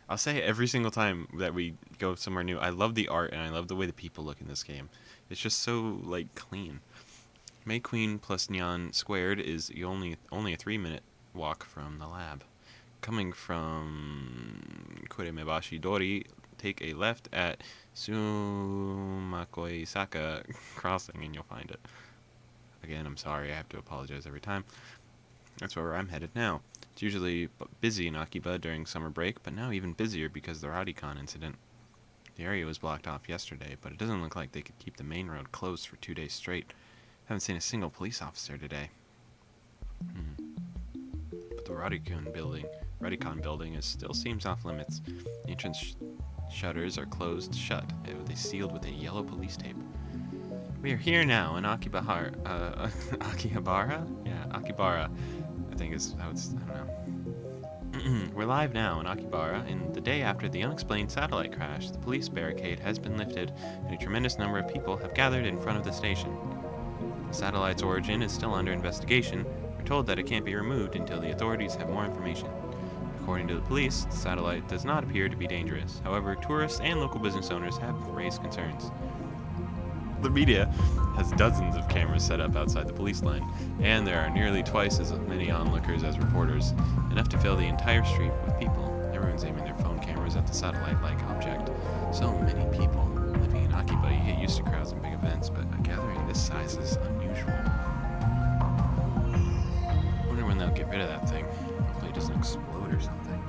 I'll say every single time that we go somewhere new, I love the art and I love the way the people look in this game. It's just so like clean. May Queen plus Neon squared is only a 3-minute walk from the lab. Coming from Kuremebashi Dori, take a left at Sumakoisaka Crossing and you'll find it. Again, I'm sorry, I have to apologize every time. That's where I'm headed now. It's usually busy in Akiba during summer break, but now even busier because of the Radicon incident. The area was blocked off yesterday, but it doesn't look like they could keep the main road closed for 2 days straight. Haven't seen a single police officer today. But the Radicon building still seems off limits. The entrance shutters are closed shut. They sealed with a yellow police tape. We are here now in Akihabara? Yeah, Akibara. I think is how it's, I don't know. We're live now in Akibara, and the day after the unexplained satellite crash, the police barricade has been lifted, and a tremendous number of people have gathered in front of the station. The satellite's origin is still under investigation. We're told that it can't be removed until the authorities have more information. According to the police, the satellite does not appear to be dangerous. However, tourists and local business owners have raised concerns. The media has dozens of cameras set up outside the police line, and there are nearly twice as many onlookers as reporters, enough to fill the entire street with people. Everyone's aiming their phone cameras at the satellite-like object. So many people. Living in Akiba, you get used to crowds and big events, but a gathering this size is unusual. I wonder when they'll get rid of that thing. Hopefully it doesn't explode or something.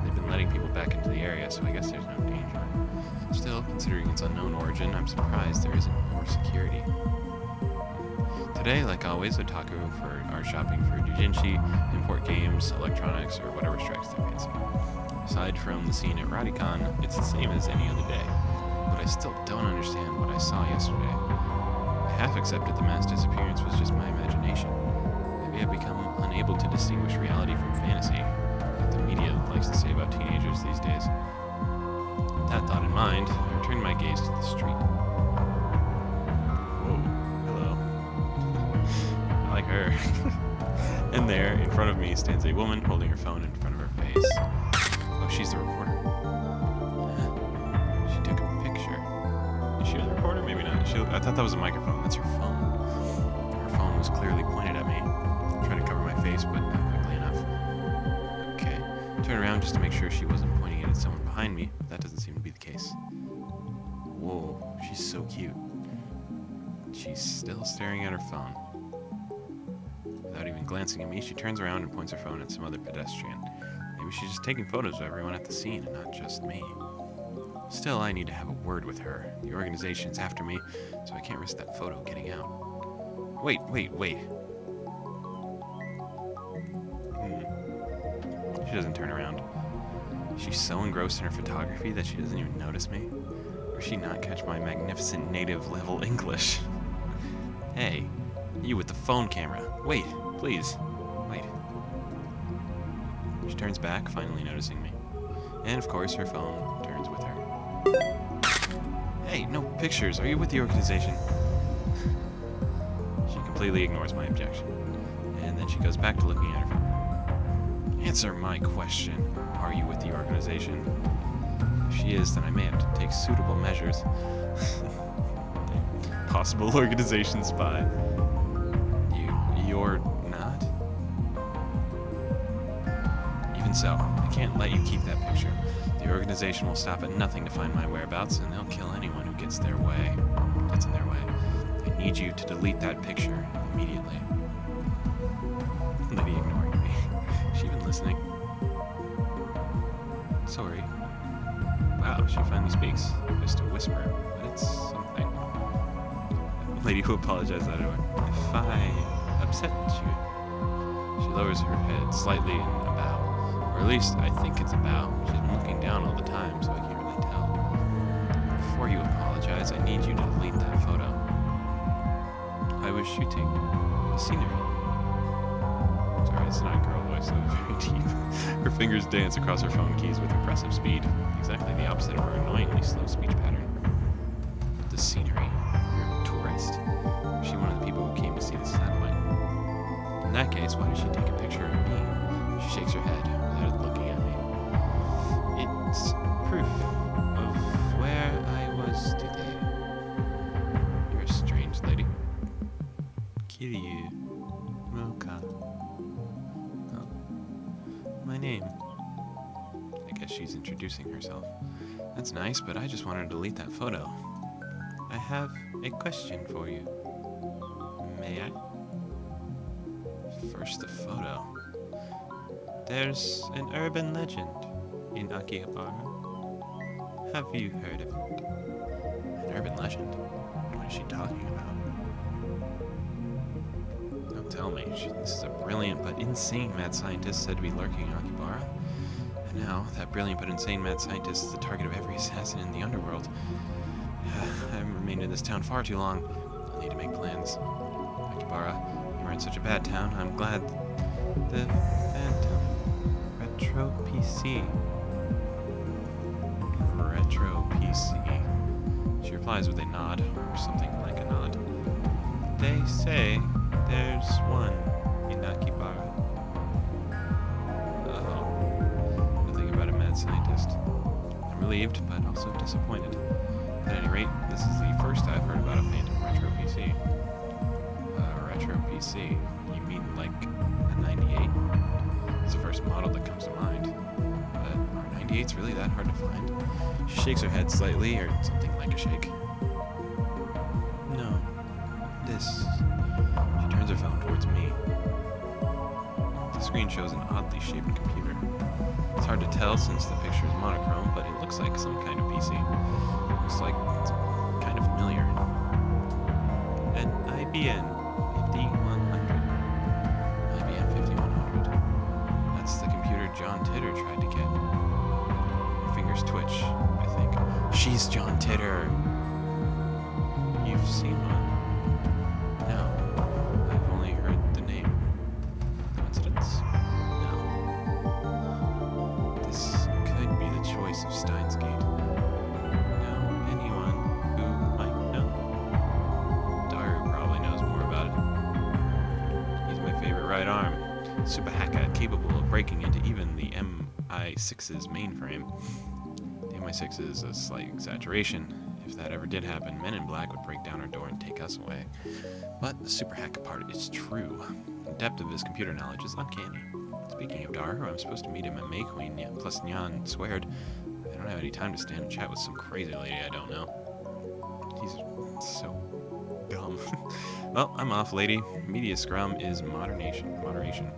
They've been letting people back into the area, so I guess there's no danger. Still, considering its unknown origin, I'm surprised there isn't more security. Today, like always, Otaku are shopping for doujinshi, import games, electronics, or whatever strikes their fancy. Aside from the scene at Radicon, it's the same as any other day. But I still don't understand what I saw yesterday. I half accepted the mass disappearance was just my imagination. Maybe I've become unable to distinguish reality from fantasy, like the media likes to say about teenagers these days. With that thought in mind, I turned my gaze to the street. Whoa, hello. I like her. And there, in front of me, stands a woman holding her phone in front of her face. Oh, she's the reporter. She took a picture. Is she the reporter? Maybe not. I thought that was a microphone. That's her phone. Her phone was clearly pointed at me. I tried to cover my face, but not quickly enough. Okay. Turn around just to make sure she wasn't pointing it at someone behind me, but that doesn't seem to be the case. Whoa, she's so cute. She's still staring at her phone. Without even glancing at me, she turns around and points her phone at some other pedestrian. Maybe she's just taking photos of everyone at the scene and not just me. Still, I need to have a word with her. The organization's after me, so I can't risk that photo getting out. Wait. She doesn't turn around. She's so engrossed in her photography that she doesn't even notice me. Or she not catch my magnificent native level English? Hey, you with the phone camera. Wait, please. Wait. She turns back, finally noticing me. And of course, her phone turns with her. Hey, no pictures. Are you with the organization? She completely ignores my objection. And then she goes back to looking at her phone. Answer my question. Are you with the organization? If she is, then I may have to take suitable measures. Possible organization spy. You're not? Even so, I can't let you keep that picture. The organization will stop at nothing to find my whereabouts, and they'll kill anyone who gets in their way. I need you to delete that picture immediately. Lady ignoring me. Is she even listening? Sorry. Wow, she finally speaks. Just a whisper, but it's something. Lady who apologized out of her. If I upset you. She lowers her head slightly in a bow. Or at least I think it's a bow. She's been looking down all the time, so I can't really tell. Before you apologize, I need you to delete that photo. I was shooting the scenery. Sorry, it's not a girl voice, so very deep. Her fingers dance across her phone keys with impressive speed. Exactly the opposite of her annoyingly slow speech pattern. The scenery. You're a tourist? Or is she one of the people who came to see the satellite? In that case, why did she take a picture of me? She shakes her head without looking at me. my name. I guess she's introducing herself. That's nice, but I just wanted to delete that photo. I have a question for you. May I? First, the photo. There's an urban legend in Akihabara. Have you heard of it? An urban legend? What is she talking about? Don't tell me. This is a brilliant but insane mad scientist said to be lurking in Akihabara. And now, that brilliant but insane mad scientist is the target of every assassin in the underworld. I've remained in this town far too long. I'll need to make plans. Akihabara, you were in such a bad town. I'm glad the Phantom Retro PC. Retro PC. She replies with a nod, or something like a nod. They say there's one in Akihabara. Oh. Nothing about a mad scientist. I'm relieved, but also disappointed. At any rate, this is the first I've heard about a Phantom Retro PC. Retro PC? You mean like a 98? It's the first model that comes to mind. But are 98s really that hard to find? She shakes her head slightly, or something like a shake. No. This. She turns her phone towards me. The screen shows an oddly shaped computer. It's hard to tell since the picture is monochrome, but it looks like some kind of PC. Looks like it's kind of familiar. An IBM 5100. IBM 5100. That's the computer John Titter tried to get. Her fingers twitch, I think. She's John Titter. You've seen one? No. I've only heard the name. Coincidence? No. This could be the choice of Steins Gate. Right arm. Super hacker capable of breaking into even the MI6's mainframe. The MI6 is a slight exaggeration. If that ever did happen, Men in Black would break down our door and take us away. But the super hacker part is true. The depth of his computer knowledge is uncanny. Speaking of Daru, I'm supposed to meet him at May Queen plus Nyan sweared. I don't have any time to stand and chat with some crazy lady I don't know. He's so dumb. Well, I'm off, lady. Media scrum is moderation.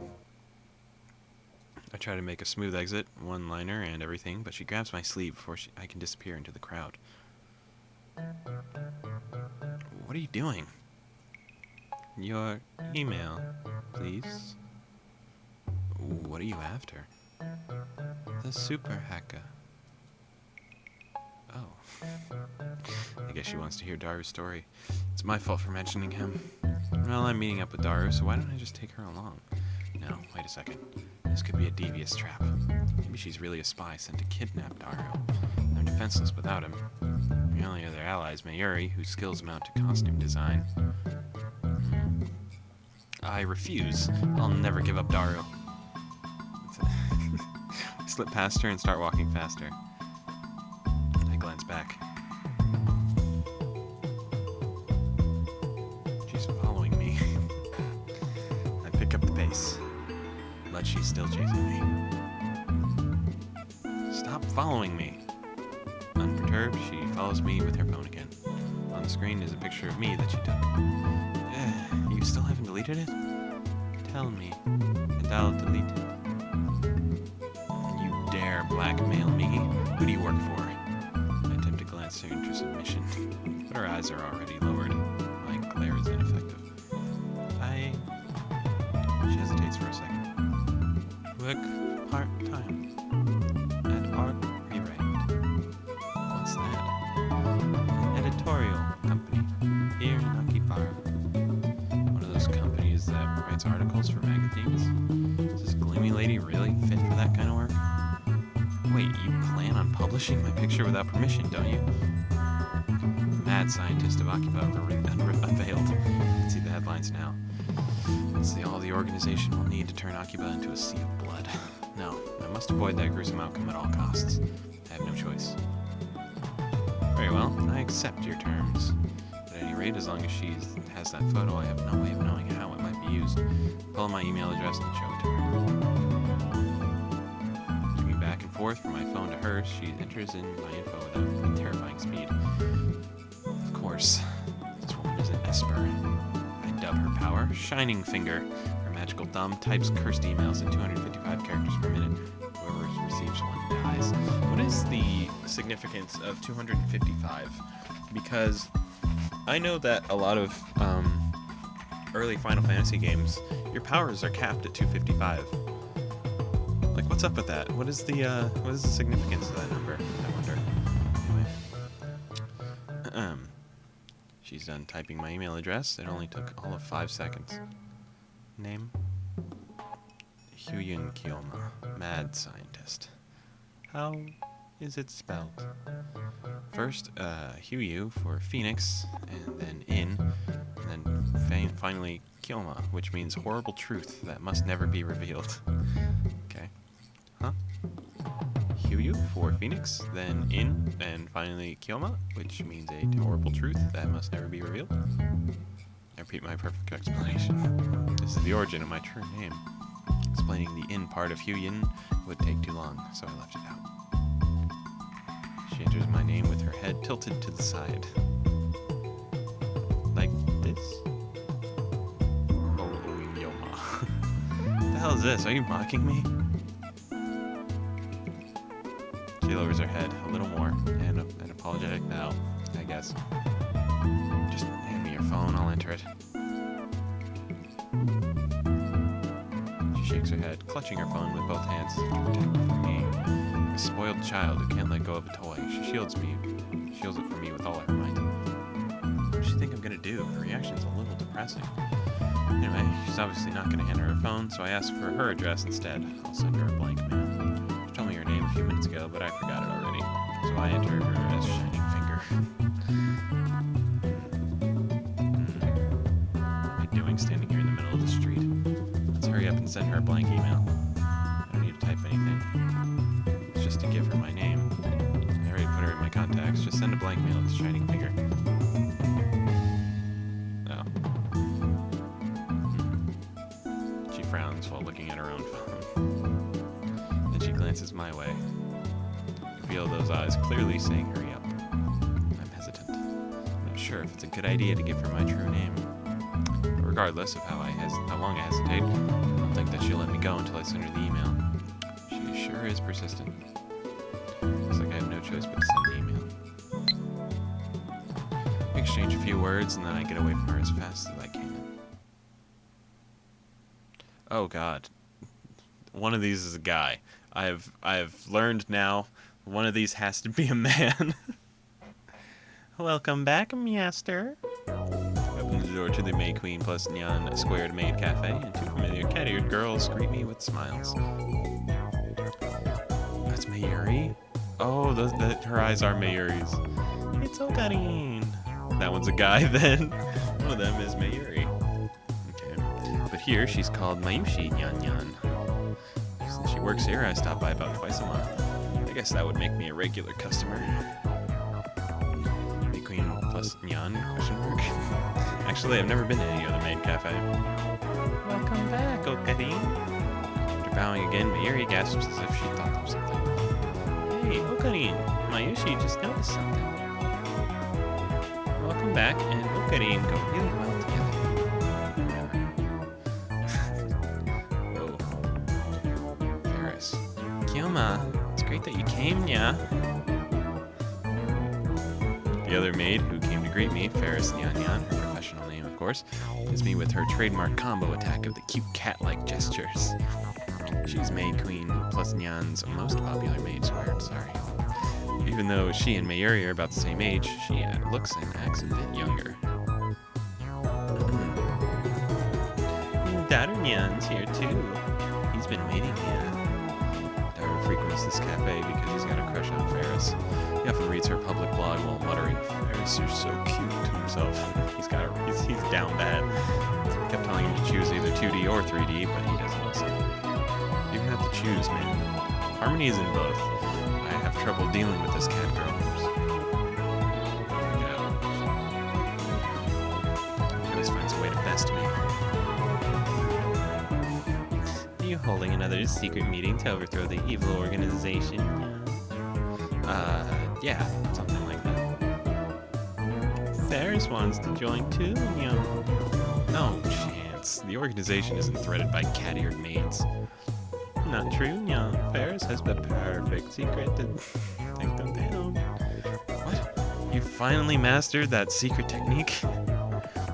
I try to make a smooth exit, one-liner and everything, but she grabs my sleeve before I can disappear into the crowd. What are you doing? Your email, please. What are you after? The super hacker. Oh. I guess she wants to hear Daru's story. It's my fault for mentioning him. Well, I'm meeting up with Daru, so why don't I just take her along? No, wait a second. This could be a devious trap. Maybe she's really a spy sent to kidnap Daru. They're defenseless without him. The only other ally is Mayuri, whose skills amount to costume design. I refuse. I'll never give up Daru. I slip past her and start walking faster. I glance back. She's following me. I pick up the pace, but she's still chasing me. Stop following me. Unperturbed, she follows me with her phone again. On the screen is a picture of me that she took. You still haven't deleted it? Tell me, and I'll delete it. You dare blackmail me? Who do you work for? I attempt to glance her into submission, but her eyes are already lowered. My glare is ineffective. She hesitates for a second. Work part-time at Art Rewrite. What's that? An editorial company here in Akihabara. One of those companies that writes articles for magazines. Is this gloomy lady really fit for that kind of work? Wait, you plan on publishing my picture without permission, don't you? Mad scientist of Akihabara unveiled. You can see the headlines now. It's all the organization will need to turn Akihabara into a sea of blood. No, I must avoid that gruesome outcome at all costs. I have no choice. Very well, I accept your terms. At any rate, as long as she has that photo, I have no way of knowing how it might be used. Pull my email address and show it to her. forth from my phone to hers, she enters in my info with a terrifying speed. Of course, this woman is an Esper. I dub her power Shining Finger. Her magical thumb types cursed emails at 255 characters per minute. Whoever receives one dies. What is the significance of 255? Because I know that a lot of early Final Fantasy games, your powers are capped at 255. Like, what's up with that? What is the significance of that number? I wonder. Anyway, she's done typing my email address. It only took all of 5 seconds. Name: Hyun Kyoma, mad scientist. How is it spelled? First, Hyu for Phoenix, and then In, and then finally Kyoma, which means horrible truth that must never be revealed. Okay. Huh? Hyu for Phoenix, then In, and finally Kyoma, which means a horrible truth that must never be revealed. I repeat my perfect explanation. This is the origin of my true name. Explaining the In part of Hyun would take too long, so I left it out. She enters my name with her head tilted to the side. Like this? Oh, Yoma. What the hell is this? Are you mocking me? She lowers her head a little more, and an apologetic bow, I guess. Just hand me your phone, I'll enter it. She shakes her head, clutching her phone with both hands to protect it from me. A spoiled child who can't let go of a toy. She shields it from me with all her might. What does she think I'm gonna do? Her reaction's a little depressing. Anyway, she's obviously not gonna hand her her phone, so I ask for her address instead. I'll send her a blank mail. She told me her name a few minutes ago, but I forgot it already. So I enter her as Shining Finger. What am I doing standing here in the middle of the street? Let's hurry up and send her a blank email. I don't need to type anything. It's just to give her my name. I already put her in my contacts. Just send a blank mail to Shining Finger. Oh. She frowns while looking at her own phone. Then she glances my way. I feel those eyes clearly saying hurry up. I'm hesitant. I'm not sure if it's a good idea to give her my true name. But regardless of how long I hesitate, I don't think that she'll let me go until I send her the email. She sure is persistent. Looks like I have no choice but to send the email. We exchange a few words, and then I get away from her as fast as I can. Oh God. One of these is a guy. I've learned now one of these has to be a man. Welcome back, Master. I open the door to the May Queen plus Neon Squared Maid Cafe, and two familiar cat-eared girls greet me with smiles. That's Mayuri? Oh, her eyes are Mayuri's. It's Okarin. That one's a guy then. One of them is Mayuri. Okay. But here she's called Mayushi Nyan Nyan. Since she works here, I stop by about twice a month. I guess that would make me a regular customer. May Queen plus Nyan, question mark. Actually, I've never been to any other maid cafe. Welcome back, Okarin. After bowing again, Mayuri gasps as if she thought of something. Hey, Okarin, Mayushi just noticed something. Welcome back, and Okarin go really well together. Whoa. Ferris. Kyoma, it's great that you came, nyah. The other maid who came to greet me, Ferris Nyan Nyan, her professional name, of course, hits me with her trademark combo attack of the cute cat-like gestures. She's Maid Queen plus Nyan's most popular maid squared, sorry. Even though she and Mayuri are about the same age, she looks and acts a bit younger. Daughter Nyan's here too. He's been waiting here. Daughter frequents this cafe because he's got a crush on Ferris. He often reads her public blog while muttering, "Ferris, you're so cute," to himself. He's down bad. I kept telling him to choose either 2D or 3D, but he doesn't listen. You have to choose, man. Harmony is in both. I have trouble dealing with this cat girl. She always finds a way to best me. You holding another secret meeting to overthrow the evil organization. Yeah, something like that. Ferris wants to join too, No chance. The organization isn't threaded by cat-eared maids. Not true, Ferris has the perfect secret to take them down. What? You finally mastered that secret technique?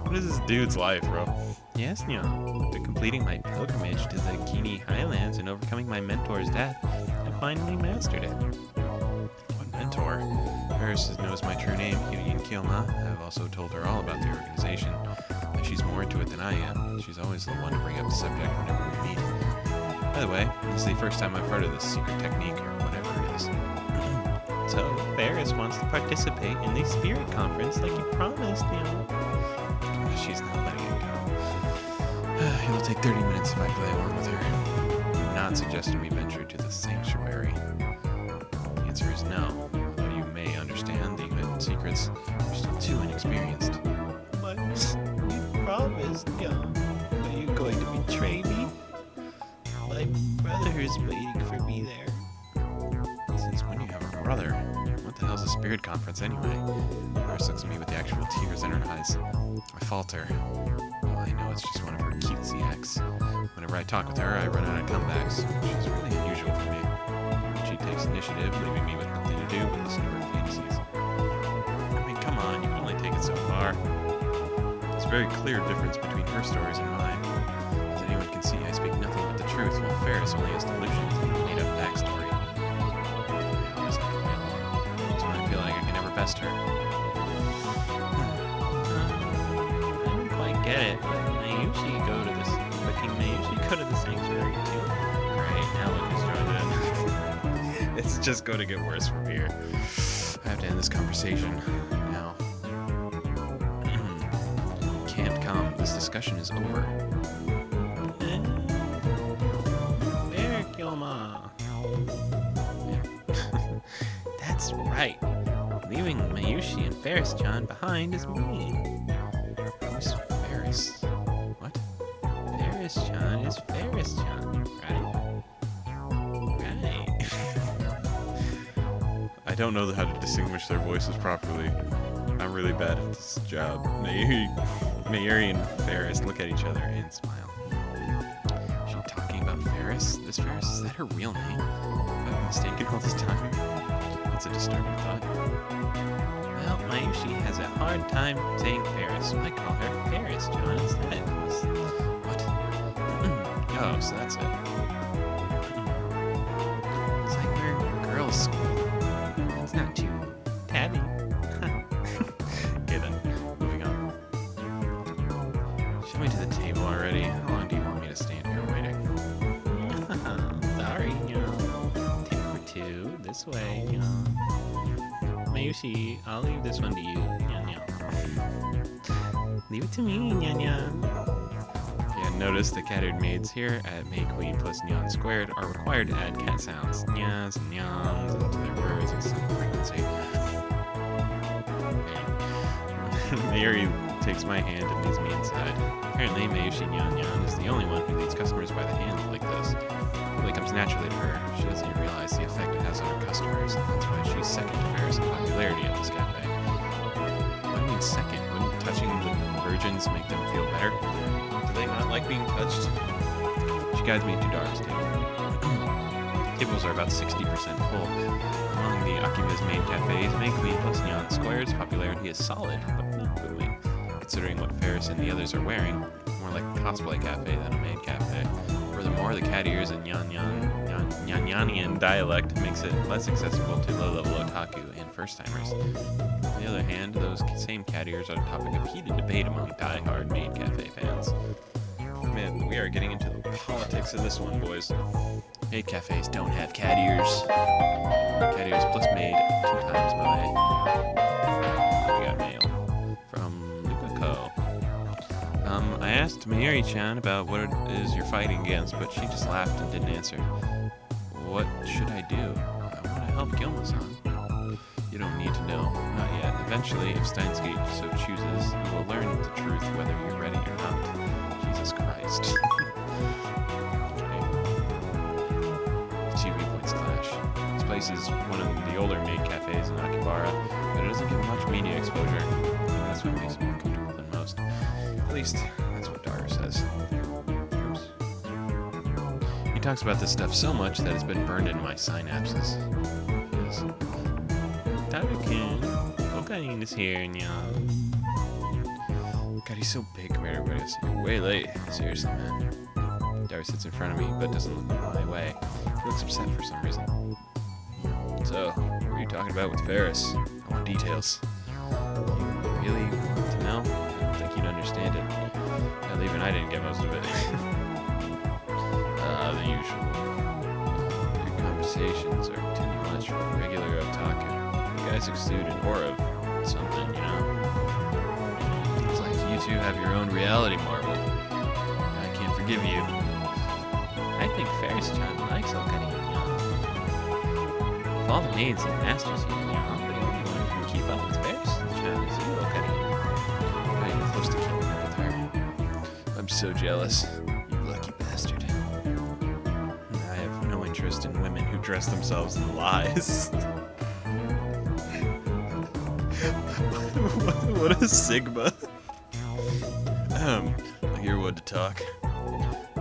What is this dude's life, bro? Yes, after completing my pilgrimage to the Guinea Highlands and overcoming my mentor's death, I finally mastered it. What mentor? Ferris knows my true name, nyyaaa. I've also told her all about the organization, and she's more into it than I am. She's always the one to bring up the subject whenever we meet. By the way, this is the first time I've heard of this secret technique, or whatever it is. So, Ferris wants to participate in the spirit conference like you promised, She's not letting it go. It'll take 30 minutes if I play along with her. Do not suggest we venture to the sanctuary. The answer is no. Though you may understand the hidden secrets, you're still too inexperienced. But you promised, Are you going to betray me? My brother is waiting for me there. Since when do you have a brother? What the hell's a spirit conference anyway? Iris looks at me with the actual tears in her eyes. I falter. Well, I know it's just one of her cutesy acts. Whenever I talk with her, I run out of comebacks, which is really unusual for me. She takes initiative, leaving me with nothing to do but listen to her fantasies. I mean, come on, you can only take it so far. There's a very clear difference between her stories and mine. As anyone can see, I speak nothing but the truth, while Ferris only has delusions and a made-up backstory. I always have to play along. That's when I feel like I can never best her. Get it, but I usually go to this. But can I usually go to the sanctuary too? Great, now look who's joined in. It's just going to get worse from here. I have to end this conversation now. Can't come. This discussion is over. There, Kilma. That's right. Leaving Mayushi and Ferris-chan behind is me. What? Ferris-chan is Ferris-chan, right? Right. I don't know how to distinguish their voices properly. I'm really bad at this job. Mayuri and Ferris look at each other and smile. Is she talking about Ferris? This Ferris, is that her real name? Have I been mistaken all this time? That's a disturbing thought. Well, Mayushi has a hard time saying Ferris, so I call her Ferris-chan instead. What? Oh, so that's it. It's like we're in girls' school. It's not too tabby. Okay then, moving on. Show me to the table already. How long do you want me to stand here waiting? Sorry, table for two, this way, Mayushi, I'll leave this one to you, Leave it to me, nyah. Yeah, notice the cat-eared maids here at May Queen plus Neon Squared are required to add cat sounds, nyahs and nyams, into their words at some frequency. Mayuri takes my hand and leads me inside. Apparently, Mayushi Nyan is the only one who leads customers by the hand like this. It really comes naturally to her. She doesn't even realize the effect it has on her customers. That's why she's second to Ferris in popularity at this cafe. What do you mean second? Wouldn't touching the virgins make them feel better? Do they not like being touched? She guides me to Dara's table. Tables are about 60% full. Among the Akiba's main cafes, May Queen plus Neon Square's popularity is solid, but not booming. Considering what Ferris and the others are wearing, more like a cosplay cafe than a maid cafe. Furthermore, the cat ears and Nyanian dialect makes it less accessible to low-level otaku and first-timers. On the other hand, those same cat ears are a topic of heated debate among die-hard maid cafe fans. Man, we are getting into the politics of this one, boys. Maid cafes don't have cat ears. Cat ears plus maid 2 times my... We got mail from Luca. I asked Mayuri-chan about what it is you're fighting against, but she just laughed and didn't answer. What should I do? I want to help Gilma-san. You don't need to know. Not yet. Eventually, if Steins so chooses, you will learn the truth whether you're ready or not. Jesus Christ. Okay. place is one of the older maid cafes in Akihabara, but it doesn't get much media exposure. That's what makes it more comfortable than most. At least, that's what Daru says. Oops. He talks about this stuff so much that it's been burned into my synapses. Yes. Daru-kun, cocaine is here, nyah. God, he's so big compared to everybody else. You're way late. Seriously, man. Daru sits in front of me, but doesn't look my way. He looks upset for some reason. So, what were you talking about with Ferris? I want details. You really want to know? I don't think you'd understand it. Hell, even I didn't get most of it. The usual. Your conversations are too much for regular otaku. You guys exude an aura of something, you know? It's like you two have your own reality marvel. I can't forgive you. I think Ferris-chan likes Okarin, Of all the maids and masters here, the only one who can keep up with Ferris-chan is you, Okarin. I am close to keeping up with her. I'm so jealous. You lucky bastard. I have no interest in women who dress themselves in lies. What a Sigma. You're one to talk.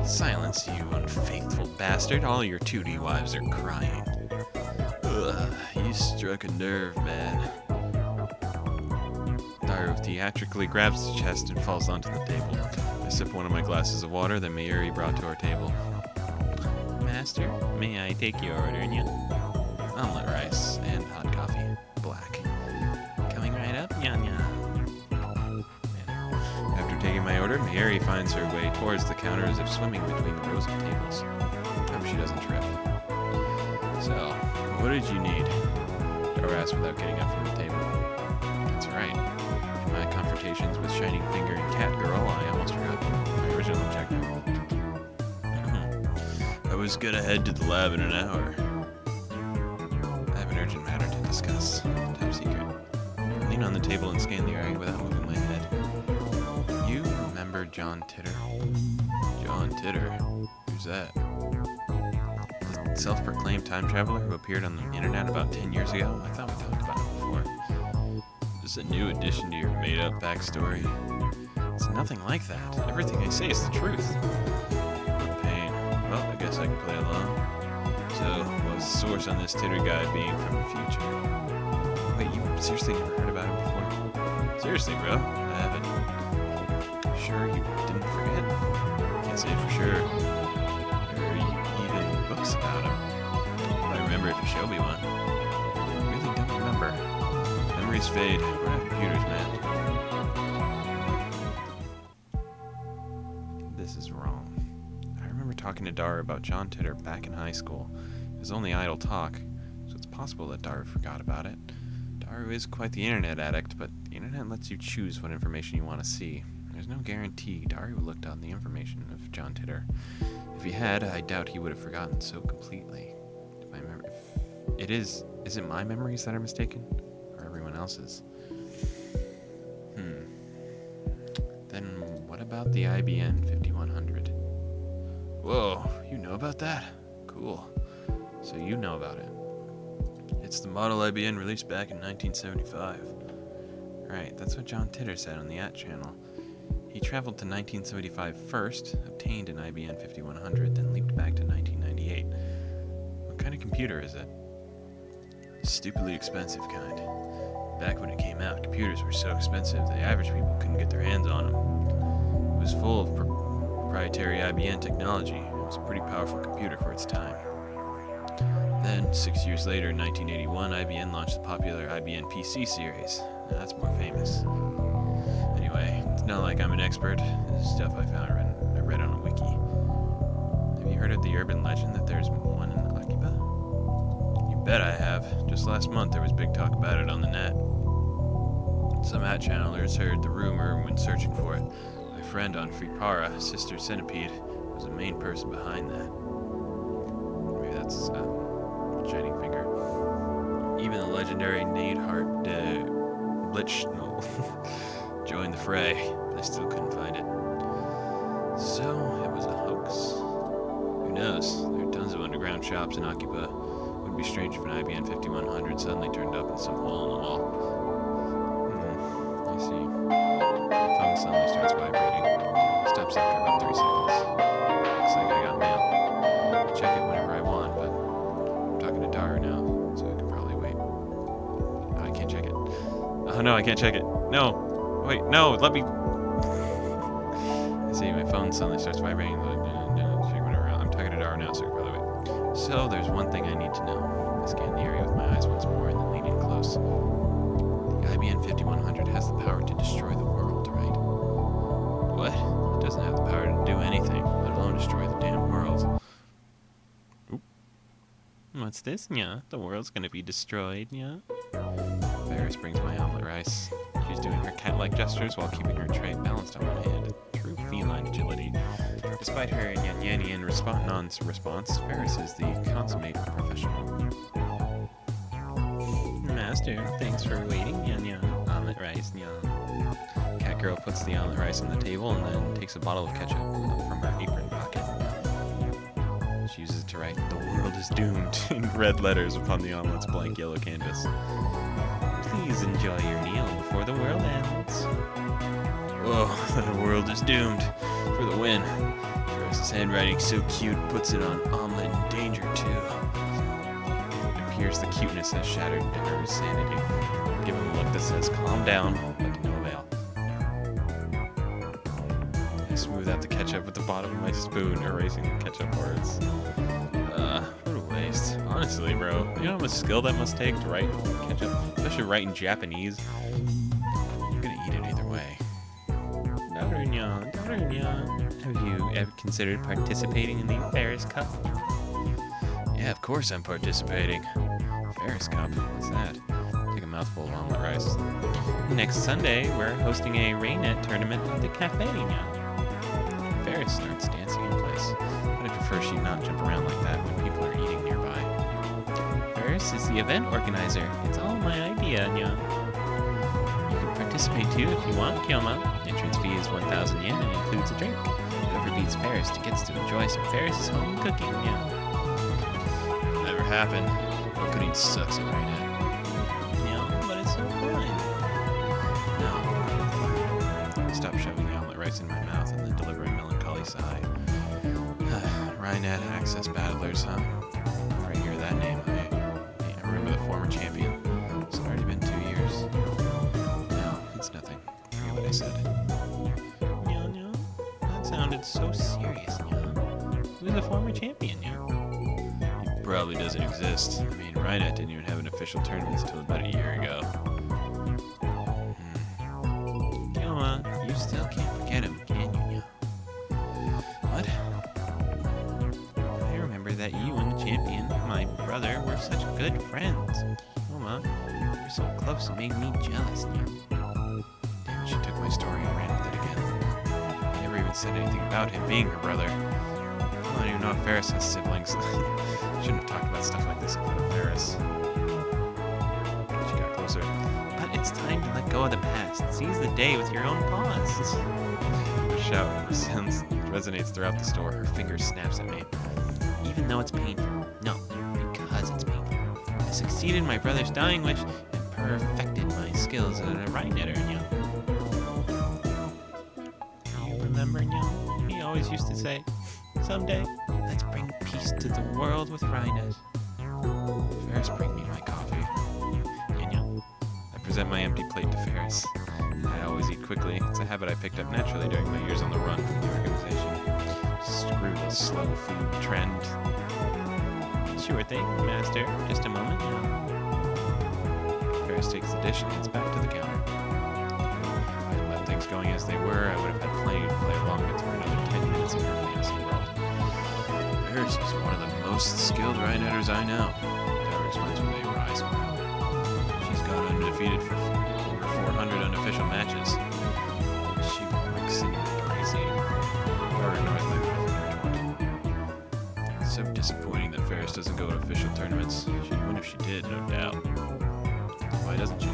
Silence, you unfaithful bastard. All your 2D wives are crying. Ugh, you struck a nerve, man. Daru theatrically grabs the chest and falls onto the table. I sip one of my glasses of water that Mayuri brought to our table. Master, may I take your order, nyah? Omelet rice and hot coffee. Black. Coming right up, nyah nyah. After taking my order, Mayuri finds her way towards the counter as if swimming between the rows of tables. I hope she doesn't trip. So, what did you need? Daru asked without getting up from the table. That's right. In my confrontations with Shining Finger and Cat Girl, I almost forgot my original objective. I was gonna head to the lab in an hour. I have an urgent matter to discuss. Top secret. I lean on the table and scan the area without moving my head. You remember John Titter? John Titter? Who's that? The self-proclaimed time traveler who appeared on the internet about 10 years ago? I thought we talked about it before. Is this a new addition to your made-up backstory? It's nothing like that. Everything I say is the truth. What pain. Well, I guess I can play along. So, what's the source on this Titter guy being from the future? Wait, you seriously never heard about him before? Seriously, bro? I haven't. Sure you didn't forget? Can't say for sure. There are even books about him. I remember if you showed me one. I really don't remember. Memories fade. We're not computers, man. This is wrong. I remember talking to Daru about John Titter back in high school. It was only idle talk, so it's possible that Daru forgot about it. Daru is quite the internet addict, but the internet lets you choose what information you want to see. There's no guarantee Daru looked on the information of John Titter. If he had, I doubt he would have forgotten so completely. Is it my memories that are mistaken? Or everyone else's? Then what about the IBN 5100? Whoa, you know about that? Cool. So you know about it. It's the model IBN released back in 1975. Right, that's what John Titter said on the channel. He traveled to 1975 first, obtained an IBN 5100, then leaped back to 1998. What kind of computer is it? Stupidly expensive kind. Back when it came out, computers were so expensive the average people couldn't get their hands on them. It was full of proprietary IBN technology. It was a pretty powerful computer for its time. Then, 6 years later, in 1981, IBM launched the popular IBM PC series. Now, that's more famous. Anyway, it's not like I'm an expert. This is stuff I read on a wiki. Have you heard of the urban legend that there's one in Akiba? You bet I have. Just last month there was big talk about it on the net. Some hat channelers heard the rumor when searching for it. My friend on Freepara, Sister Centipede, was the main person behind that. Maybe that's Shining Finger. Even the legendary Neidhart Blitchnell joined the fray, but I still couldn't find it. So, it was a hoax? Who knows? There are tons of underground shops in Akiba. What Would be strange if an IBM 5100 suddenly turned up in some hole in the wall. I see. My phone suddenly starts vibrating. Stops after about 3 seconds. Looks like I got mail. I'll check it whenever I want, but I'm talking to Dara now, so I can probably wait. Oh, I can't check it. Oh no, I can't check it. No! Wait, no, let me... I see, my phone suddenly starts vibrating. Check whatever. I'm talking to Dara now, so I can probably wait. So, there's one thing I need to know. I scan the area with my eyes once more and then lean in close. The IBM 5100 has the power to destroy the world, right? What? It doesn't have the power to do anything, let alone destroy the damn world. Oop. What's this, nyah? The world's gonna be destroyed, nyah? Ferris brings my omelet rice. She's doing her cat-like gestures while keeping her tray balanced on one hand. True feline agility. Despite her nyah non-response, Ferris is the consummate professional. Master, thanks for waiting, nyah. Omelet rice, nyah. Cat girl puts the omelet rice on the table and then takes a bottle of ketchup from her apron pocket. She uses it to write, "The world is doomed," in red letters upon the omelet's blank yellow canvas. Please enjoy your meal before the world ends. Oh, the world is doomed. For the win. Ferris's handwriting so cute, puts it on omelet in danger too. It appears the cuteness has shattered her sanity. Give him a look that says, "Calm down," but to no avail. I smooth out the ketchup with the bottom of my spoon, erasing the ketchup words. What a waste. Honestly, bro, you know how much skill that must take to write ketchup? Especially write in Japanese. I'm gonna eat it either way. Daughter nyah. Have you ever considered participating in the Ferris Cup? Yeah, of course I'm participating. Ferris Cup? What's that? Take a mouthful of omelet rice. Next Sunday, we're hosting a Rainette tournament at the cafe, nyah. Ferris starts dancing in place, but I prefer she not jump around like that when people are eating nearby. Ferris is the event organizer. It's all my idea, nyah. You can participate too if you want, Kyoma. Entrance fee is 1,000 yen and includes a drink. Whoever beats Ferris gets to enjoy some Ferris' home cooking, nyah. Never happened. Cooking sucks at Rainette. But it's so fun. No. Stop shoving the omelet rice in my mouth and then deliver a melancholy sigh. Rainette Access Battlers, huh? Whenever I hear that name, I remember the former champion. It's already been 2 years. No, it's nothing. Forget what I said. Nyah. That sounded so serious, nyah. Who's the former champion, nyah? He probably doesn't exist. I mean, Rainette didn't even have an official tournament until about a year ago. You still can't forget him, can you, nyah? What? I remember that you and the champion, my brother, were such good friends. Kyoma, you're so close it made me jealous, nyah. Damn, she took my story and ran with it again. I never even said anything about him being her brother. I don't even know if Ferris has siblings. Shouldn't have talked about stuff like this in front of Ferris. She got closer. But it's time to let go of the past. Seize the day with your own paws. Her shout resonates throughout the store. Her finger snaps at me. Even though it's painful. No, because it's painful. I succeeded in my brother's dying wish and perfected my skills as a Rainetter, nyah. You remember, nyah? He always used to say, "Someday, let's bring peace to the world with Rainette." Ferris, bring me my coffee. Nyah. I present my empty plate to Ferris. I always eat quickly. It's a habit I picked up naturally during my years on the run from the organization. Screw the slow food trend. Sure thing, master. Just a moment, nyah. Ferris takes the dish and heads back to the counter. If I had left things going as they were, I would have had plenty to play along with for another 10 minutes in her fantasy world. Ferris is one of the most skilled Rainetters I know. Dara explains with a wry smile. She's gone undefeated for over 400 unofficial matches. She works in crazy. Dara ignores my retort. It's so disappointing that Ferris doesn't go to official tournaments. She'd win if she did, no doubt. Why doesn't she?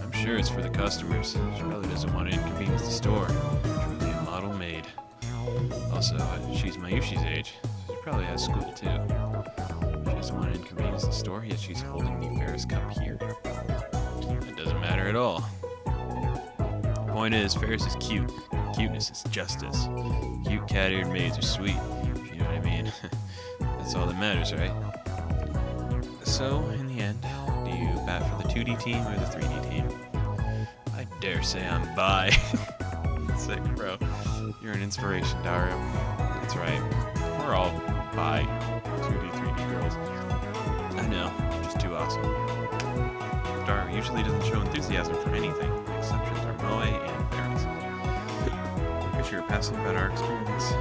I'm sure it's for the customers. She probably doesn't want to inconvenience the store. Truly a model maid. Also, she's Mayushi's age. She probably has school too. She doesn't want to inconvenience the store, yet she's holding the Ferris cup here. It doesn't matter at all. The point is, Ferris is cute. Cuteness is justice. Cute cat-eared maids are sweet, if you know what I mean. That's all that matters, right? So, in the end, do you bat for the 2D team or the 3D team? I dare say I'm bi. Sick, bro. You're an inspiration, Dario. That's right. We're all bi. 2D, 3D girls. I know. Just too awesome. Dario usually doesn't show enthusiasm for anything. The exceptions are Moe and Ferris. I wish you were passing about our experiments.